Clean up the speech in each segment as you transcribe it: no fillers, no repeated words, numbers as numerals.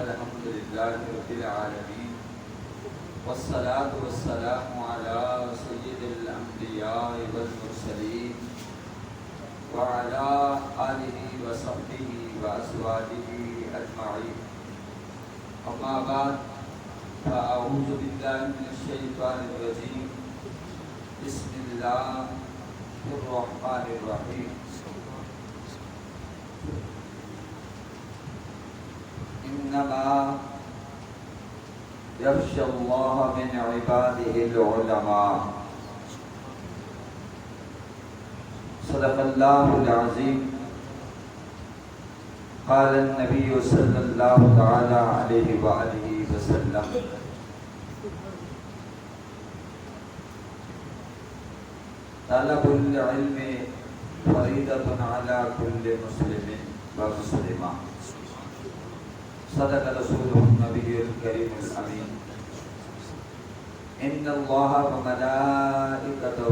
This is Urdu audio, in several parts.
الحمد للہ رب العالمین والصلاة والسلام علی سید الانبیاء والمرسلین وعلی آلہ وصحبہ وازواجہ اجمعین اما بعد فاعوذ باللہ من الشیطان الرجیم بسم اللہ الرحمن الرحیم انما یخشی اللہ من عبادہ العلماء صدق اللہ العظیم قال النبی صلی اللہ تعالی علیہ وآلہ وسلم طلب العلم فریضۃ علی کل مسلم و مسلمہ صدق رسولہ النبی الکریم الامین ان اللہ وملائکتہ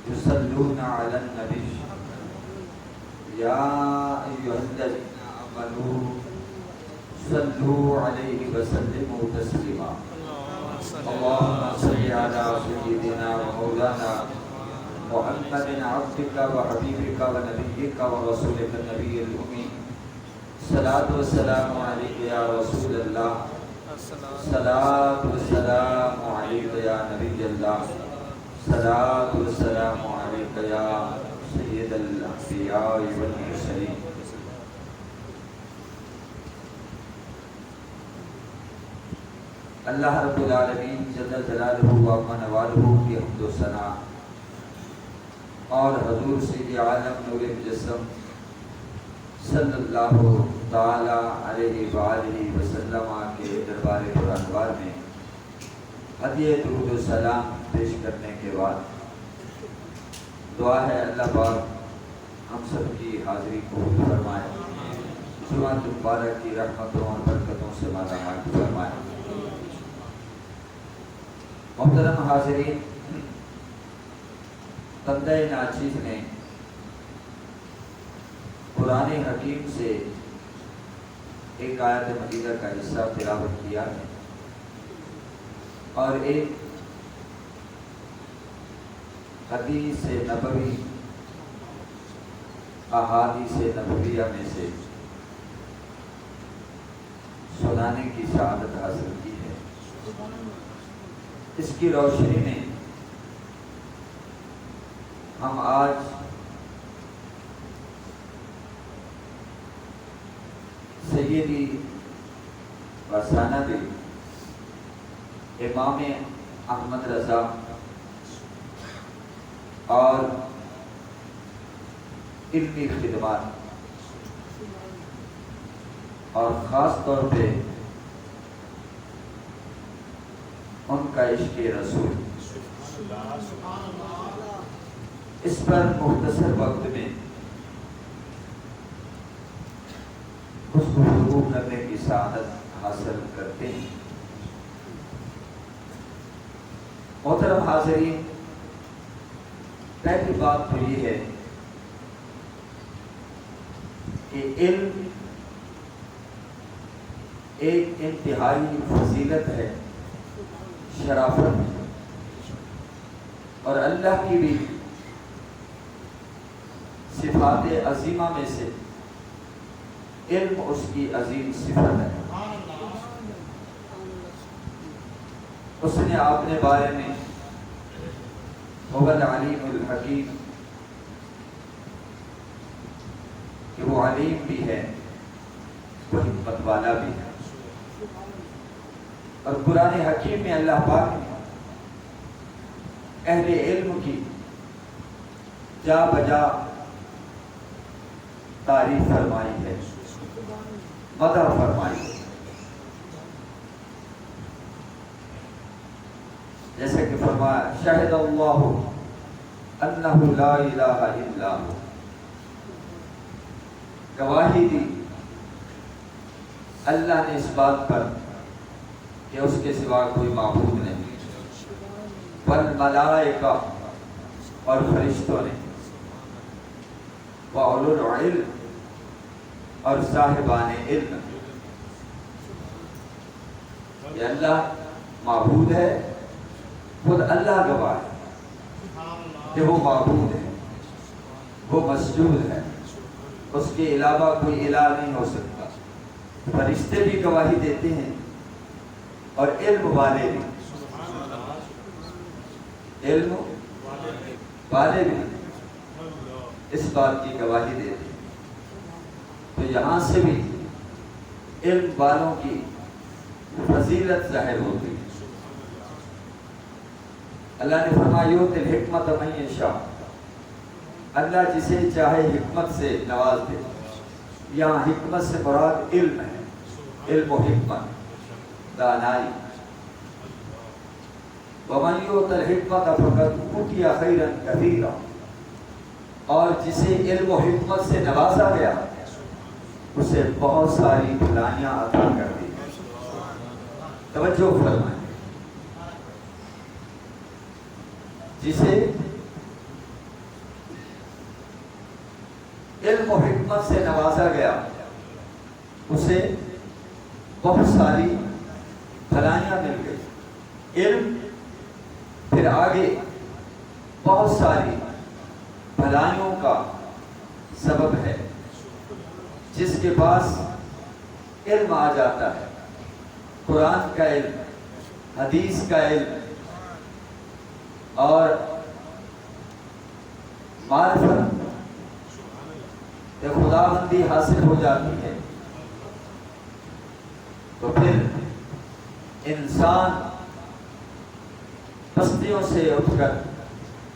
یصلون علی النبی یا ایھا الذین آمنوا صلوا علیہ وسلموا تسلیما اللهم صل على سيدنا ومولانا محمد عبدك وحبيبك ونبيك ورسولك النبي الأمي صلاة والسلام عليك يا رسول الله صلاة والسلام عليك يا نبي الله صلاة والسلام عليك يا سيد الأنبياء والمرسلين اللہ رب العالمین جل جلالہ و نوالہ کی حمد و ثنا اور حضور سید عالم نور مجسم صلی اللہ تعالی علیہ وآلہ وسلم کے دربار پرانوار میں ہدیہ درود و سلام پیش کرنے کے بعد دعا ہے اللہ پاک ہم سب کی حاضری قبول فرمائے، جمعہ مبارک کی رحمتوں اور برکتوں سے مالا مال فرمائے۔ محترم حاضرین، بندہ ناچیز نے قرآن حکیم سے ایک آیت مجیدہ کا حصہ تلاوت کیا ہے اور ایک حدیث نبوی احادیث نبویہ میں سے سنانے کی سعادت حاصل کی ہے۔ اس کی روشنی میں ہم آج سیدی و سندی امام احمد رضا اور علمی خدمات اور خاص طور پہ ان کا عشق رسول، اس پر مختصر وقت میں گفتگو کرنے کی سعادت حاصل کرتے ہیں۔ محترم حاضرین، پہلی بات تو یہ ہے کہ علم ایک انتہائی فضیلت ہے، شرافت اور اللہ کی بھی صفات عظیمہ میں سے علم اس کی عظیم صفت ہے۔ اس نے اپنے بارے میں هو العلیم الحکیم کہ وہ علیم بھی ہے، وہ حکمت والا بھی ہے، اور قرآن حکیم میں اللہ پاک نے اہل علم کی جا بجا تعریف فرمائی ہے، مدح فرمائی ہے۔ جیسے کہ فرمایا شہد اللہ انہ لا الہ الا ہو، گواہی دی اللہ نے اس بات پر کہ اس کے سوا کوئی معبود نہیں، والملائکہ اور فرشتوں نے، وَأُولُو الْعِلْمِ اور صاحبان علم، یہ اللہ معبود ہے، خود اللہ گواہ ہے کہ وہ معبود ہے، وہ مسجود ہے، اس کے علاوہ کوئی الہ نہیں ہو سکتا۔ فرشتے بھی گواہی دیتے ہیں اور علم والے بھی، علم والے بھی اس بات کی گواہی دیتے ہیں۔ تو یہاں سے بھی علم والوں کی فضیلت ظاہر ہوتی ہے۔ اللہ نے فرمایا یؤتی الحکمۃ من یشاء، اللہ جسے چاہے حکمت سے نواز دے۔ یہاں حکمت سے مراد علم ہے، علم و حکمت، دانائی۔ ومن یؤت الحکمۃ فقد اوتی خیرا کثیرا، اور جسے علم و حکمت سے نوازا گیا اسے بہت ساری بھلائیاں عطا کر دی۔ توجہ فرمائیں، جسے علم و حکمت سے نوازا گیا اسے بہت ساری بھلائیاں مل گئی۔ علم پھر آگے بہت ساری بھلائیوں کا سبب ہے۔ جس کے پاس علم آ جاتا ہے، قرآن کا علم، حدیث کا علم اور معرفت خداوندی حاصل ہو جاتی ہے، تو پھر انسان پستیوں سے اٹھ کر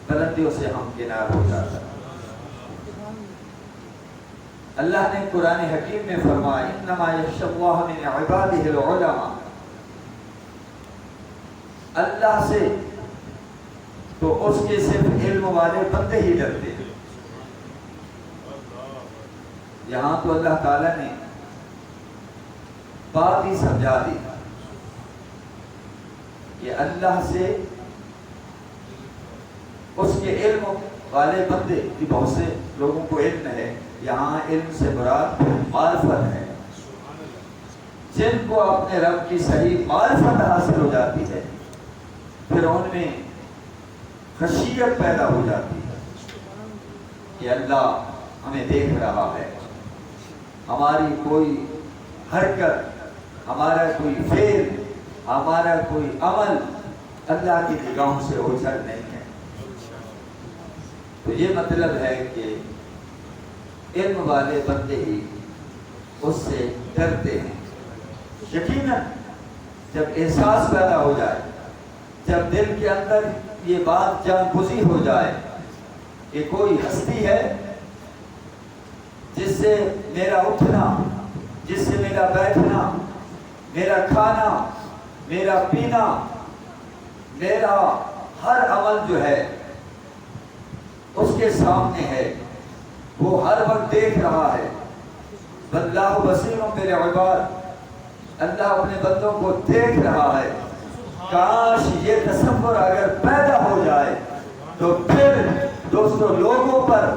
بلندیوں سے ہمکنار ہو جاتا ہے۔ اللہ نے قرآن حکیم میں فرمایا انما یخشی اللہ من عبادہ العلماء، اللہ سے تو اس کے صرف علم والے بندے ہی ڈرتے ہیں۔ یہاں تو اللہ تعالیٰ نے بات ہی سمجھا دی کہ اللہ سے اس کے علم والے بندے، کہ بہت سے لوگوں کو علم ہے، یہاں علم سے مراد معرفت ہے۔ جن کو اپنے رب کی صحیح معرفت حاصل ہو جاتی ہے پھر ان میں خشیت پیدا ہو جاتی ہے کہ اللہ ہمیں دیکھ رہا ہے، ہماری کوئی حرکت، ہمارا کوئی فعل، ہمارا کوئی عمل اللہ کی نگاہوں سے اوجھل نہیں ہے۔ تو یہ مطلب ہے کہ علم والے بندے ہی اس سے ڈرتے ہیں۔ یقیناً جب احساس پیدا ہو جائے، جب دل کے اندر یہ بات جان بوجھی ہو جائے کہ کوئی ہستی ہے جس سے میرا اٹھنا، جس سے میرا بیٹھنا، میرا کھانا، میرا پینا، میرا ہر عمل جو ہے اس کے سامنے ہے، وہ ہر وقت دیکھ رہا ہے۔ واللہ بصیر بالعباد، اللہ اپنے بندوں کو دیکھ رہا ہے۔ کاش یہ تصور اگر پیدا ہو جائے تو پھر دوستو لوگوں پر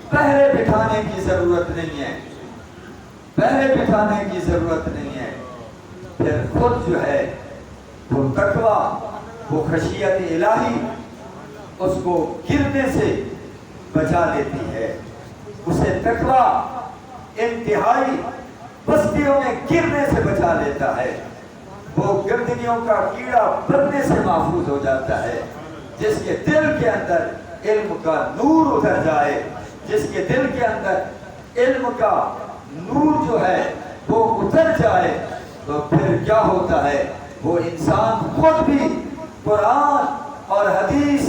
پہرے بٹھانے کی ضرورت نہیں ہے، پہرے بٹھانے کی ضرورت نہیں ہے۔ پھر خود جو ہے وہ تقویٰ، وہ خشیت الہی اس کو گرنے سے بچا دیتی ہے، اسے تقویٰ انتہائی بستیوں میں گرنے سے بچا لیتا ہے، وہ گردنیوں کا کیڑا بننے سے محفوظ ہو جاتا ہے۔ جس کے دل کے اندر علم کا نور اتر جائے، جس کے دل کے اندر علم کا نور جو ہے وہ اتر جائے تو پھر کیا ہوتا ہے، وہ انسان خود بھی قرآن اور حدیث،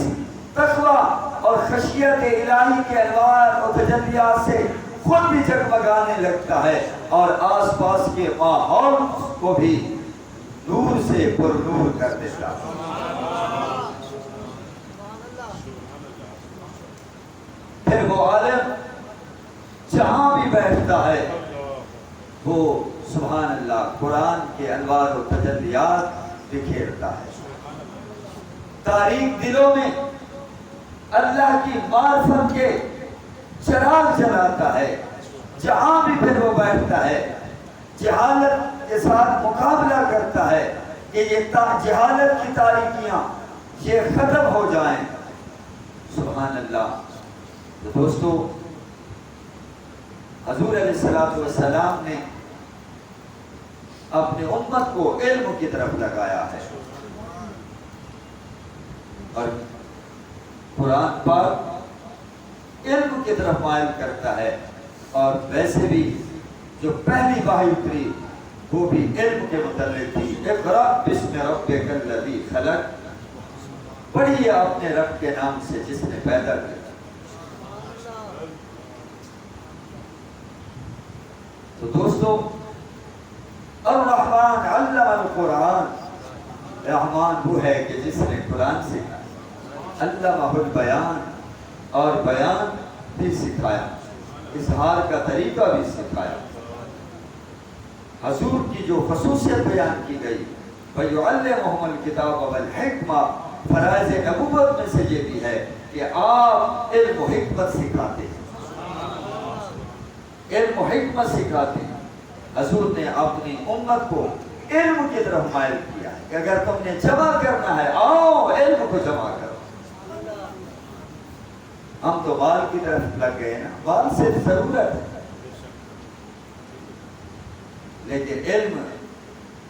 تقویٰ اور خشیت الہی کے انوار اور تجلیات سے خود بھی جگمگانے لگتا ہے اور آس پاس کے ماحول کو بھی نور سے پر نور کر دیتا ہے۔ پھر وہ عالم جہاں بھی بیٹھتا ہے وہ سبحان اللہ قرآن کے انوار و تجلیات بکھیرتا ہے، تاریک دلوں میں اللہ کی معرفت کے چراغ جلاتا ہے۔ جہاں بھی پھر وہ بیٹھتا ہے، جہالت کے ساتھ مقابلہ کرتا ہے، کہ یہ جہالت کی تاریکیاں یہ ختم ہو جائیں. سبحان اللہ. تو دوستو حضور علیہ السلام نے اپنے امت کو علم کی طرف لگایا ہے، اور قرآن پاک علم کی طرف مائل کرتا ہے. اور ویسے بھی جو پہلی وحی اتری وہ بھی علم کے متعلق تھی. اقرأ بسم ربک الذی خلق، پڑھیے اپنے رب کے نام سے جس نے پیدا کیا. تو دوستو الرحمن علم القرآن، رحمان وہ ہے کہ جس نے قرآن سکھایا. علمہ البیان، اور بیان بھی سکھایا، اظہار کا طریقہ بھی سکھایا. حضور کی جو خصوصیت بیان کی گئی وَيُعَلِّمُهُمُ الْكِتَابَ وَالْحِکْمَةَ، فرائض نبوت میں سے یہ بھی ہے کہ آپ علم و حکمت سکھاتے ہیں، علم و حکمت سکھاتے ہیں. حضور نے اپنی امت کو علم کی طرف مائل کیا ہے کہ اگر تم نے جمع کرنا ہے آؤ علم کو جمع کرو. ہم تو مال کی طرف لگ گئے نا، مال سے ضرورت ہے، لیکن علم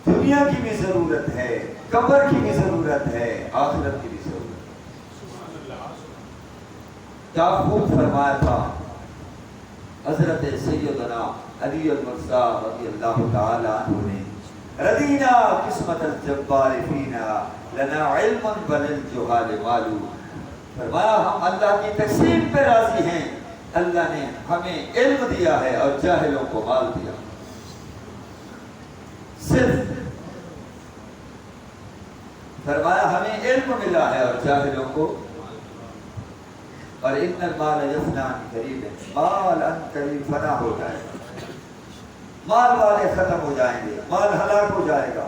دنیا کی بھی ضرورت ہے، قبر کی بھی ضرورت ہے، آخرت کی بھی ضرورت ہے. کیا خوب فرمایا تھا حضرت سیدنا علی المرضی رضی اللہ تعالی عنہ نے، رضینا قسمت الجبار فینا لنا علم وللجہال مال. فرمایا ہم اللہ کی تقسیم پہ راضی ہیں، اللہ نے ہمیں علم دیا ہے اور جاہلوں کو مال دیا. صرف فرمایا ہمیں علم ملا ہے اور جاہلوں کو، اور ان المال یفنی عن قریب، مال ان قریب فنا ہو جائے گا، مال والے ختم ہو جائیں گے، مال ہلاک ہو جائے گا.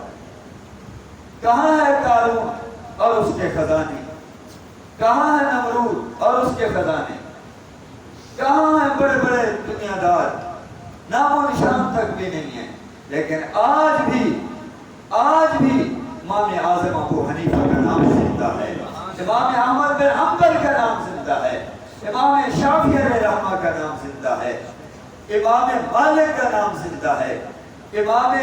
کہاں ہے قارون اور اس کے خزانے؟ کہاں ہے نمرود اور اس کے خزانے؟ کہاں ہیں بڑے بڑے دنیا دار؟ نام و نشان تک بھی نہیں ہے. لیکن آج بھی امام اعظم ابو حنیفہ کا نام زندہ ہے، امام احمد بن حنبل کا نام زندہ ہے، امام شافعی علیہ رحمہ کا نام زندہ ہے، امام مالک کا نام زندہ ہے، امام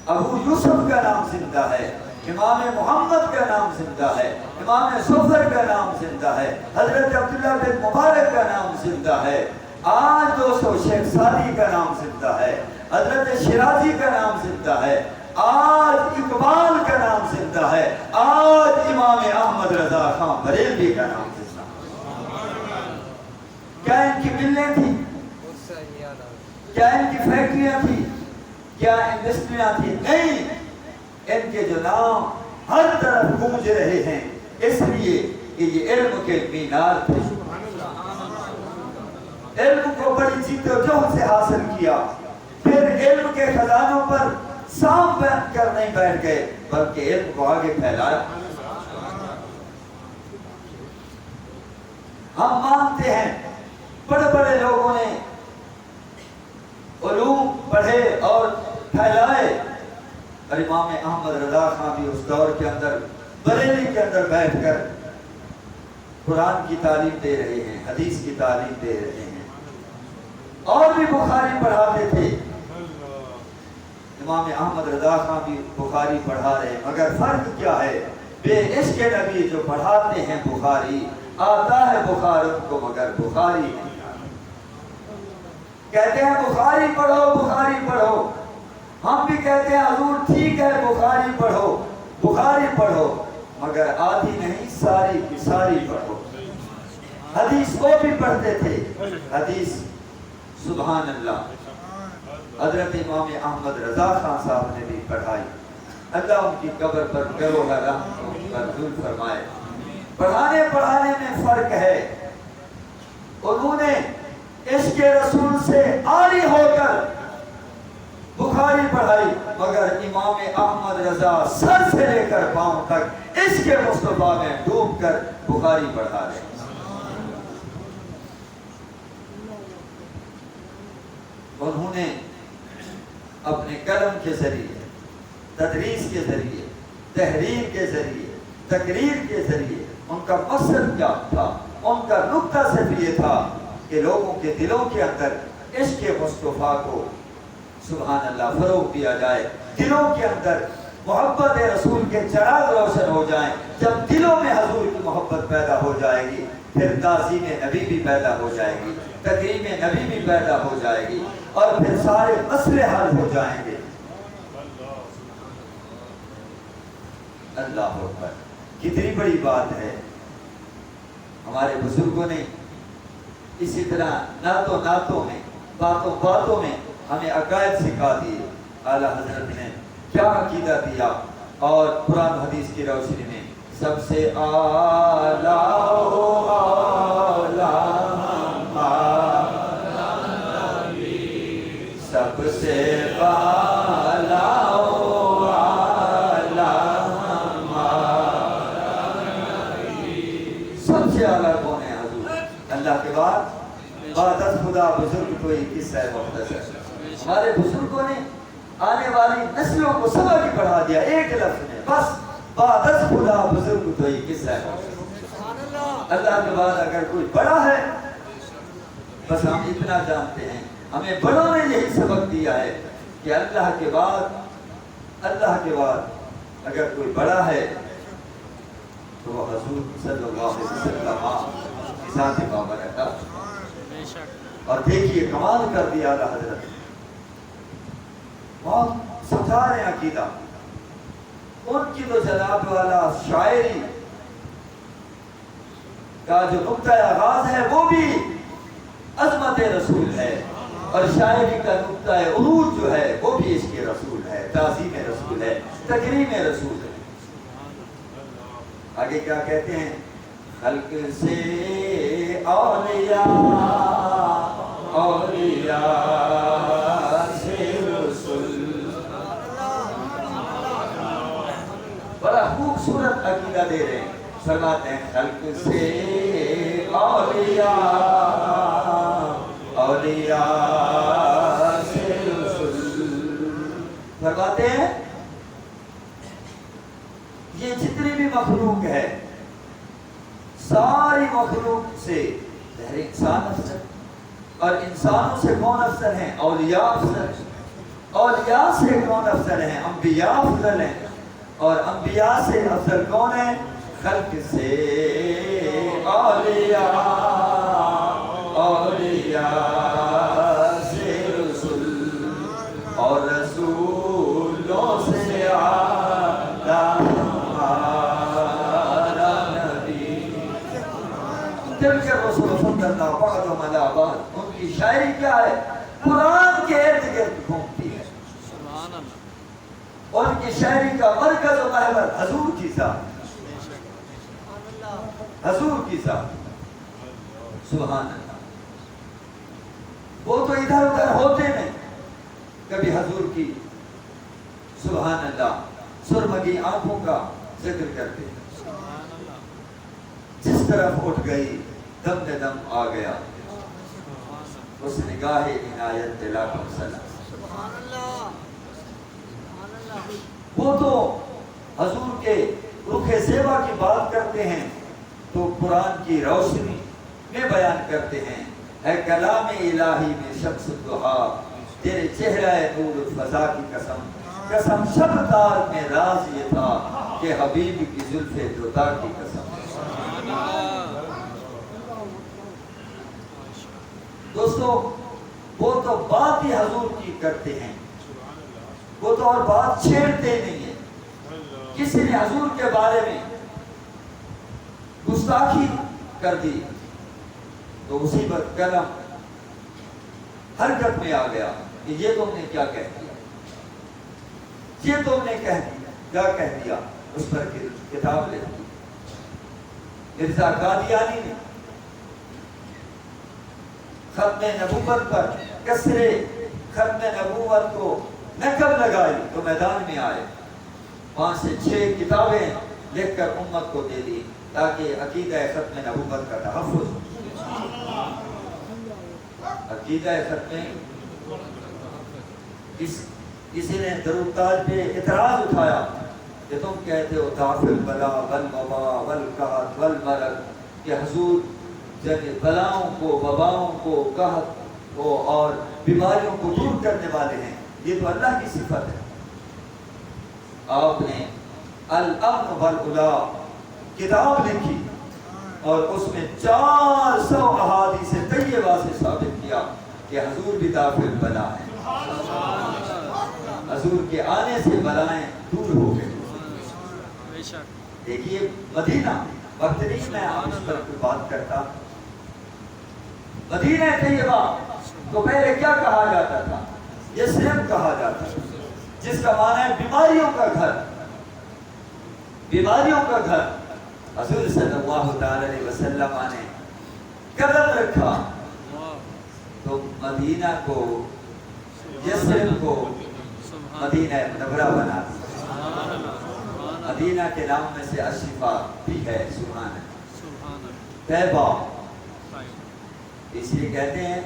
ابو یوسف کا نام زندہ ہے، امام محمد کا نام زندہ ہے، امام زفر کا نام زندہ ہے، حضرت عبداللہ بن مبارک کا نام زندہ ہے. آج دوستو شیخ سعدی کا نام زندہ ہے، حضرت شیرازی کا نام زندہ ہے، آج اقبال کا نام زندہ ہے، آج امام احمد رضا خان بریلوی کا نام زندہ ہے. کیا ان کی ملیں تھی؟ کیا ان کی فیکٹریاں تھی؟ کیا انڈسٹریاں تھی؟ نہیں. ان کے جو نام ہر طرف گونج رہے ہیں اس لیے کہ یہ علم کے مینار تھے. علم کو بڑی جد و جہد سے حاصل کیا، پھر علم کے خزانوں پر سام بند کر نہیں بیٹھ گئے بلکہ علم کو آگے پھیلایا. ہم مانتے ہیں بڑے بڑے لوگوں نے علوم پڑھے اور پھیلائے، اور امام احمد رضا خان بھی اس دور کے اندر بریلی کے اندر بیٹھ کر قرآن کی تعلیم دے رہے ہیں، حدیث کی تعلیم دے رہے ہیں، اور بھی بخاری پڑھاتے تھے. امام احمد رضا خان بھی بخاری پڑھا رہے ہیں، مگر فرق کیا ہے؟ بے عشق نبی جو پڑھاتے ہیں بخاری، آتا ہے بخار ان کو مگر بخاری نہیں آتا. کہتے ہیں بخاری پڑھو بخاری پڑھو، ہم بھی کہتے ہیں حضور ٹھیک ہے بخاری پڑھو بخاری پڑھو، مگر آدھی نہیں ساری کی ساری پڑھو. حدیث کو بھی پڑھتے تھے، حدیث سبحان اللہ حضرت امام احمد رضا خان صاحب نے بھی پڑھائی. اللہ ان کی قبر پر گروہ رحمت منزول فرمائے. پڑھانے میں فرق ہے. انہوں نے عشق رسول سے عاری ہو کر بخاری پڑھائی، مگر امام احمد رضا سر سے لے کر پاؤں تک عشق مصطفیٰ میں ڈوب کر بخاری پڑھا رہے. انہوں نے اپنے قلم کے ذریعے، تدریس کے ذریعے تحریر کے ذریعے، تقریر کے ذریعے ان کا مقصد کیا تھا؟ ان کا نقطہ صرف یہ تھا کہ لوگوں کے دلوں کے اندر عشق مصطفیٰ کو سبحان اللہ فروغ دیا جائے، دلوں کے اندر محبت رسول کے چراغ روشن ہو جائیں۔ جب دلوں میں حضور کی محبت پیدا ہو جائے گی، پھر تعظیم نبی بھی پیدا ہو جائے گی، تکریم نبی بھی پیدا ہو جائے گی، اور پھر سارے مسئلے حل ہو جائیں گے۔ اللہ اکبر، کتنی بڑی بات ہے۔ ہمارے بزرگوں نے اسی طرح نعتوں میں، باتوں میں ہمیں عقائد سکھا دیے۔ اعلیٰ حضرت نے کیا عقیدہ دیا، اور قرآن حدیث کی روشنی میں سب سے اعلیٰ سب سے اعلیٰ کون ہے؟ حضور۔ اللہ کے بعد از خدا بزرگ کوئی قصہ ہے مختصر۔ ہمارے بزرگوں نے آنے والی نسلوں کو سبق ہی پڑھا دیا ایک لفظ میں، بس بعد از خدا بزرگ کوئی قصہ ہے مختصر۔ اللہ کے بعد اگر کوئی بڑا ہے، بس ہم اتنا جانتے ہیں، ہمیں بڑوں نے یہی سبق دیا ہے کہ اللہ کے بعد اگر کوئی بڑا ہے تو وہ حضور صلی اللہ علیہ وسلم کی ذات بابرکت۔ اور دیکھیے کمال کر دیا اعلیٰ حضرت، بہت سمجھا رہے ہیں عقیدہ۔ ان کی تو جناب والا شاعری کا جو نقطہ آغاز ہے وہ بھی عظمت رسول ہے، اور شاعری کا نقطہ عروج جو ہے وہ بھی عشق رسول ہے، تعظیم رسول ہے، تکریم رسول ہے۔ آگے کیا کہتے ہیں؟ خلق سے اولیاء، اولیاء سے رسول۔ بڑا خوبصورت عقیدہ دے رہے ہیں، فرماتے ہیں خلق سے اولیاء، اولیاء سے رسول۔ فرماتے ہیں یہ جتنی بھی مخلوق ہے، ساری مخلوق سے ہر انسان افضل، اور انسانوں سے کون افضل ہیں؟ اولیاء افضل۔ اولیاء سے کون افضل ہیں؟ انبیاء افضل ہیں، اور انبیاء سے افضل کون ہیں؟ خلق سے اولیاء، اولیاء سے رسول، اور رسولوں سے اعلیٰ تلک الرسول صلی اللہ بعدهم علی بعد۔ ان کی شاعری کیا ہے؟ قرآن کے ارد گرد گھومتی ہے۔ ان کی شاعری کا مرکز و محور حضور کی ذات، حضور کی ذات، سبحان اللہ۔ وہ تو ادھر ادھر ہوتے نہیں، کبھی حضور کی سبحان اللہ سرمگی آنکھوں کا ذکر کرتے ہیں۔ جس طرف اٹھ گئی دم نے دم آ گیا، اس نگاہ عنایت دلا کر سلام۔ وہ تو حضور کے رخ زیبا کی بات کرتے ہیں تو قرآن کی روشنی میں بیان کرتے ہیں، ہے کلام الہی میں شمس الضحا، تیرے چہرہ نور فضا کی قسم، قسم شب تار میں راز یہ تھا کہ حبیب کی زلف جوتا کی قسم۔ دوستو وہ تو بات ہی حضور کی کرتے ہیں، وہ تو اور بات چھیڑتے نہیں ہیں۔ کسی نے حضور کے بارے میں گستاخی کر دی تو اسی وقت قلم حرکت میں آ گیا کہ یہ تم نے کیا کہہ دیا، یہ تم نے کیا کہہ دیا، اس پر کتاب لکھ دی۔ مرزا قادیانی نے ختم نبوت پر کسرے ختم نبوت کو نقب لگائی تو میدان میں آئے، 5 سے 6 کتابیں لکھ کر امت کو دے دی تاکہ عقیدہ ختم نبوت کا تحفظ ہو۔ عقیدہ ختم کسی نے درود تاج پہ اعتراض اٹھایا، کہ تم کہتے ہو دافع البلا والوبا والقحط والمرض، کہ حضور بلاؤں کو، وباؤں کو، قحط کو اور بیماریوں کو دور کرنے والے ہیں، یہ تو اللہ کی صفت ہے۔ آپ نے الامن والعلا کتاب لکھی اور اس میں 400 احادیث طیبہ سے ثابت کیا کہ حضور بھی دافع البلا ہے، حضور کے آنے سے بلائیں دور ہو گئے۔ دیکھیے مدینہ، وقت نہیں میں آپ اس پر بات کرتا، مدینہ طیبہ تو پہلے کیا کہا جاتا تھا؟ یثرب کہا جاتا تھا، جس کا معنی ہے بیماریوں کا گھر، بیماریوں کا گھر۔ حضور صلی اللہ تعالی علیہ وسلم نے قدم رکھا تو مدینہ کو، یثرب کو مدینہ منورہ بنا دیا۔ مدینہ کے نام میں سے الشفا بھی ہے، سبحان اللہ، طیبہ اس لیے کہتے ہیں۔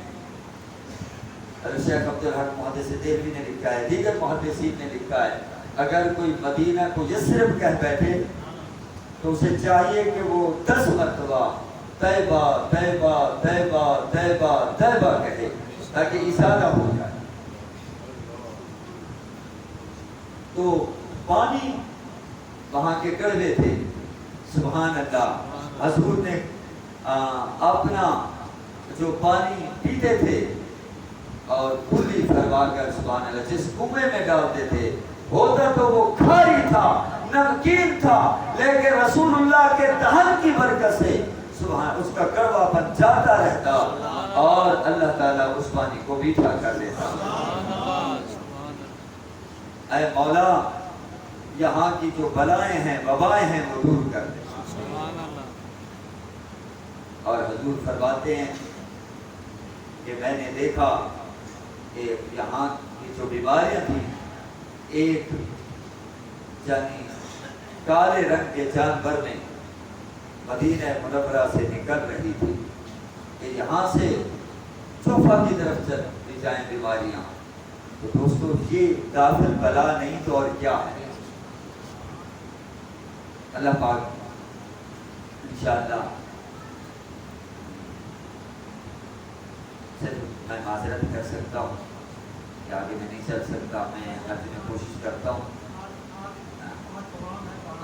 شیخ عبدالحق محدث دہلوی نے لکھا ہے، دیگر محدثین نے لکھا ہے، اگر کوئی مدینہ کو یثرب کہہ بیٹھے تو اسے چاہیے کہ وہ 10 مرتبہ طیبہ طیبہ طیبہ طیبہ طیبہ کہے تاکہ اشارہ ہو جائے۔ تو پانی وہاں کے کڑوے تھے، سبحان اللہ۔ حضور نے اپنا جو پانی پیتے تھے اور کلی فرما کر، سبحان اللہ، جس کنویں میں ڈالتے تھے، ہوتا تو وہ کھاری تھا، نمکین تھا، لیکن رسول اللہ کے دہن کی برکت سے سبحان اس کا کڑوا پن جاتا رہتا اور اللہ تعالیٰ اس پانی کو میٹھا کر دیتا۔ اے مولا، یہاں کی جو بلائیں ہیں، وبائیں ہیں، وہ دور کر دے۔ اور حضور فرماتے ہیں کہ میں نے دیکھا کہ یہاں کی جو بیماریاں تھیں، ایک یعنی کالے رنگ کے جانور میں مدینہ منورہ سے نکل رہی تھی کہ یہاں سے صوفہ کی طرف چلی جائیں بیماریاں۔ تو دوستو، یہ دافع بلا نہیں تو اور کیا ہے؟ اللہ پاک انشاءاللہ، صرف میں معذرت کر سکتا ہوں کہ آگے میں نہیں چل سکتا، میں ہر دن کوشش کرتا ہوں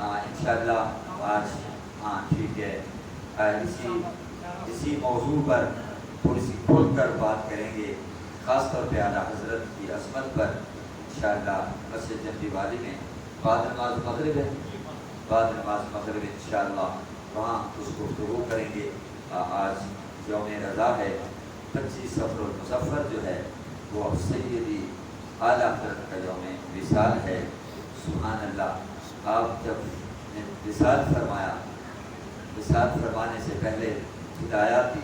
انشاءاللہ آج ٹھیک ہے، اسی موضوع پر تھوڑی سی کھول کر بات کریں گے، خاص طور پہ اعلیٰ حضرت کی عظمت پر انشاءاللہ مسجد جنتی والی میں بعد نماز مغرب ہے، بعد نماز مغرب انشاءاللہ وہاں اس گفتگو کریں گے۔ آج یوم رضا ہے، 25 صفر المظفر جو ہے وہ اب سیدی اعلیٰ حضرت کا یوم وصال ہے، سبحان اللہ۔ آپ جب نے وصال فرمایا، وصال فرمانے سے پہلے ہدایات دی،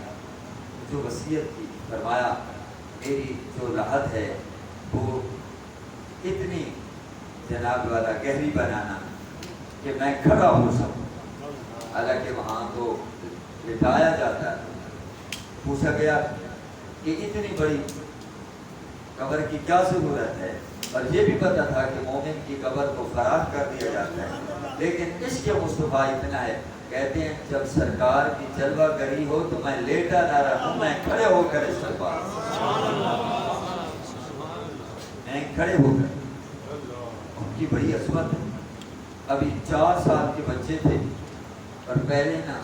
جو وصیت کی، فرمایا میری جو راحت ہے وہ اتنی جناب والا گہری بنانا کہ میں کھڑا ہو سکوں۔ حالانکہ وہاں تو لٹایا جاتا ہے۔ پوچھا گیا کہ اتنی بڑی قبر کی کیا ضرورت ہے، اور یہ بھی پتا تھا کہ مومن کی قبر کو فراخ کر دیا جاتا ہے، لیکن عشق مصطفیٰ اتنا ہے، کہتے ہیں جب سرکار کی جلوہ گری ہو تو میں لیٹا نہ رہوں، میں کھڑے ہو کر استقبال، میں کھڑے ہو کر، ان کی بڑی عظمت ہے۔ ابھی 4 سال کے بچے تھے اور پہلے نا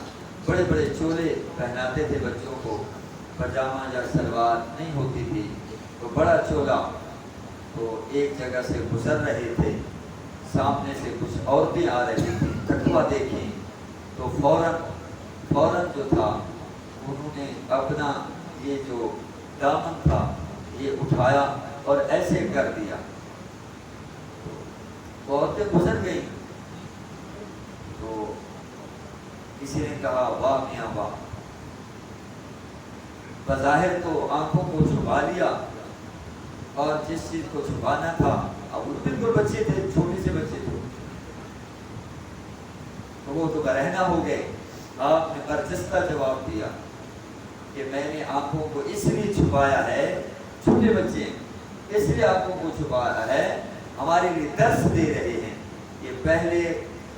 بڑے بڑے چولے پہناتے تھے بچوں کو، پجامہ یا سلوار نہیں ہوتی تھی، تو بڑا چولا، تو ایک جگہ سے گزر رہے تھے، سامنے سے کچھ عورتیں آ رہی تھیں، تقویٰ دیکھیں تو فوراً جو تھا انہوں نے اپنا یہ جو دامن تھا یہ اٹھایا اور ایسے کر دیا، تو عورتیں گزر گئیں۔ تو کسی نے کہا واہ میاں واہ، بظاہر تو آنکھوں کو چھپا لیا، اور جس چیز کو چھپانا تھا، اب وہ بالکل بچے تھے، چھوٹے سے بچے تھے، تو وہ تو برہنہ ہو گئے۔ آپ نے برجستہ جواب دیا کہ میں نے آنکھوں کو اس لیے چھپایا ہے، چھوٹے بچے اس لیے آنکھوں کو چھپایا ہے، ہمارے لیے درس دے رہے ہیں، کہ پہلے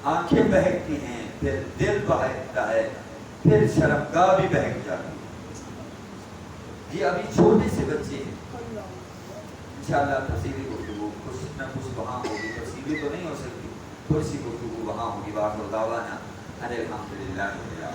آنکھیں بہکتی ہیں، پھر دل بہکتا ہے، پھر شرمگاہ بھی بہک جاتی ہے۔ جی ابھی چھوٹے سے بچے ہیں، انشاءاللہ تفصیلی گفتگو کچھ نہ کچھ وہاں ہوگی، تفصیلی تو نہیں ہو سکتی، تھوڑی سی گفتگو وہاں ہوگی۔ باقی دعوانا ان الحمدللہ۔